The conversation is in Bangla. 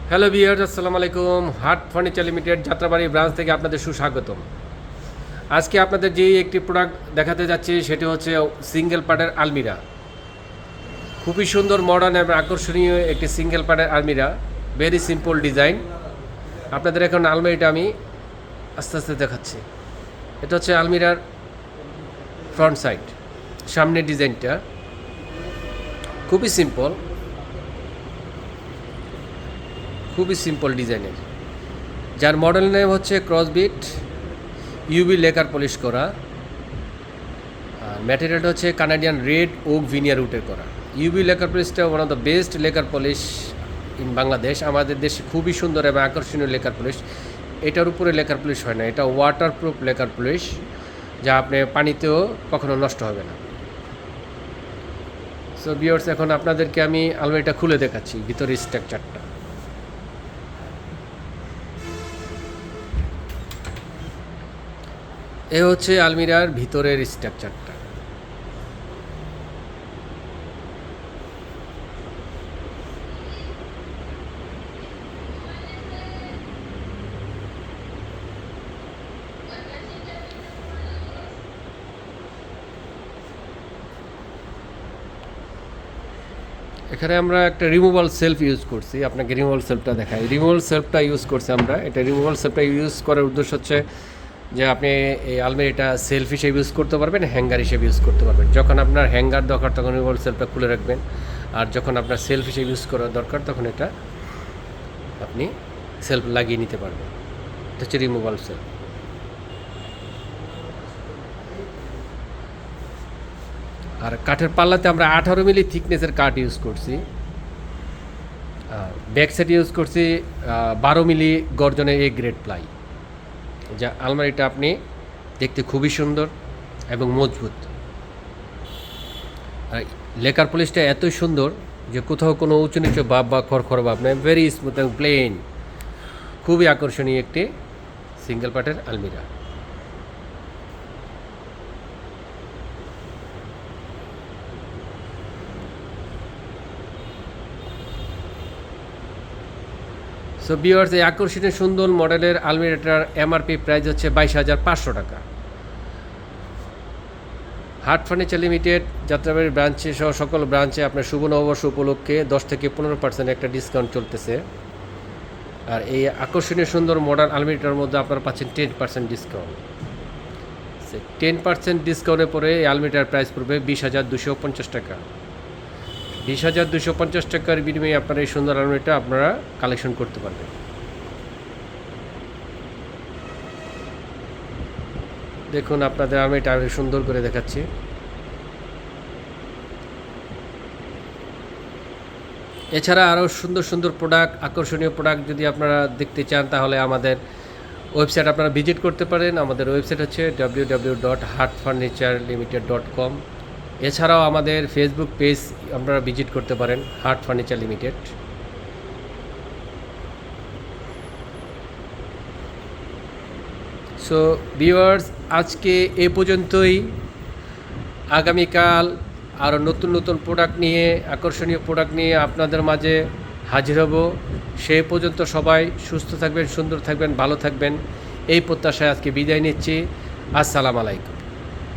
হ্যালো ভিউয়ার্স, আসসালামু আলাইকুম। হাট ফার্নিচার লিমিটেড যাত্রাবাড়ি ব্রাঞ্চ থেকে আপনাদের সুস্বাগতম। আজকে আপনাদের যেই একটি প্রোডাক্ট দেখাতে যাচ্ছি সেটি হচ্ছে সিঙ্গেল পার্টের আলমিরা। খুবই সুন্দর, মডার্ন এবং আকর্ষণীয় একটি সিঙ্গেল পার্টের আলমিরা। Very simple design. আপনাদের এখন আলমারিটা আমি আস্তে আস্তে দেখাচ্ছি। এটা হচ্ছে আলমিরার ফ্রন্ট সাইড, সামনের ডিজাইনটা খুবই সিম্পল ডিজাইনের, যার মডেল নেম হচ্ছে ক্রসবিট ইউবি লেকার পলিশ করা। আর ম্যাটেরিয়ালটা হচ্ছে কানাডিয়ান রেড ওক ভিনিয়ার উটের করা। ইউবি লেকার পলিশটা one of the best lacquer polish in Bangladesh. আমাদের দেশে খুবই সুন্দর এবং আকর্ষণীয় লেকার পলিশ। এটার উপরে লেকার পলিশ হয় না, এটা ওয়াটারপ্রুফ লেকার পলিশ, যা আপনি পানিতেও কখনো নষ্ট হবে না। সো ভিউয়ার্স, এখন আপনাদেরকে আমি আলমারিটা খুলে দেখাচ্ছি ভিতরের স্ট্রাকচারটা। এ হচ্ছে আলমিরার ভিতরের স্ট্রাকচারটা। এখানে আমরা একটা রিমুভাল সেলফ ইউজ করছি, আপনাকে রিমুভাল সেলফটা দেখাই। রিমুভাল সেলফটা ইউজ করছি আমরা। এটা রিমুভাল সেলফটা ইউজ করার উদ্দেশ্য হচ্ছে যে আপনি এই আলমারিটা সেলফ হিসেবে ইউজ করতে পারবেন, হ্যাঙ্গার হিসেবে ইউজ করতে পারবেন। যখন আপনার হ্যাঙ্গার দরকার তখন রিমুভাল সেলফটা খুলে রাখবেন, আর যখন আপনার সেলফ হিসেবে ইউজ করার দরকার তখন এটা আপনি সেলফ লাগিয়ে নিতে পারবেন। এটা হচ্ছে রিমুভাল সেলফ। আর কাঠের পাল্লাতে আমরা 18 মিলি থিকনেসের কাঠ ইউজ করছি। ব্যাক সাইড ইউজ করছি 12 মিলি গর্জনের এ গ্রেড প্লাই। যা আলমারিটা আপনি দেখতে খুবই সুন্দর এবং মজবুত। আর লেকার পলিশটা এতই সুন্দর যে কোথাও কোনো উঁচু নিচু ভাব বা খড়খড় ভাব নেই, ভেরি স্মুথ এবং প্লেন। খুবই আকর্ষণীয় একটি সিঙ্গেল পার্টের আলমিরা। সো ভিউয়ার্স, এই আকর্ষণীয় সুন্দর মডেলের আলমিরাটার এমআরপি প্রাইস হচ্ছে 22,500 টাকা। হাট ফার্নিচার লিমিটেড যাত্রাবাড়ি ব্রাঞ্চে সহ সকল ব্রাঞ্চে আপনার শুভ নববর্ষ উপলক্ষে 10 থেকে 15% একটা ডিসকাউন্ট চলতেছে। আর এই আকর্ষণীয় সুন্দর মডার্ন আলমিরাটার মধ্যে আপনারা পাচ্ছেন 10% ডিসকাউন্ট। 10% ডিসকাউন্টের পরে এই আলমিরাটার প্রাইস পড়বে 20,250 টাকা। 20,250 টাকার বিনিময়ে আপনারা এই সুন্দর আলমারিটা আপনারা কালেকশন করতে পারবেন। দেখুন, আপনাদের আলমারিটা আমি সুন্দর করে দেখাচ্ছি। এছাড়া আরও সুন্দর সুন্দর প্রোডাক্ট, আকর্ষণীয় প্রোডাক্ট যদি আপনারা দেখতে চান তাহলে আমাদের ওয়েবসাইট আপনারা ভিজিট করতে পারেন। আমাদের ওয়েবসাইট হচ্ছে www.heartfurniturelimited.com। এছাড়াও আমাদের ফেসবুক পেজ আপনারা ভিজিট করতে পারেন, heart furniture limited. So viewers, আজকে এ পর্যন্তই। আগামীকাল আরও নতুন নতুন প্রোডাক্ট নিয়ে, আকর্ষণীয় প্রোডাক্ট নিয়ে আপনাদের মাঝে হাজির হব। সে পর্যন্ত সবাই সুস্থ থাকবেন, সুন্দর থাকবেন, ভালো থাকবেন, এই প্রত্যাশায় আজকে বিদায় নিচ্ছি। আসসালামু আলাইকুম।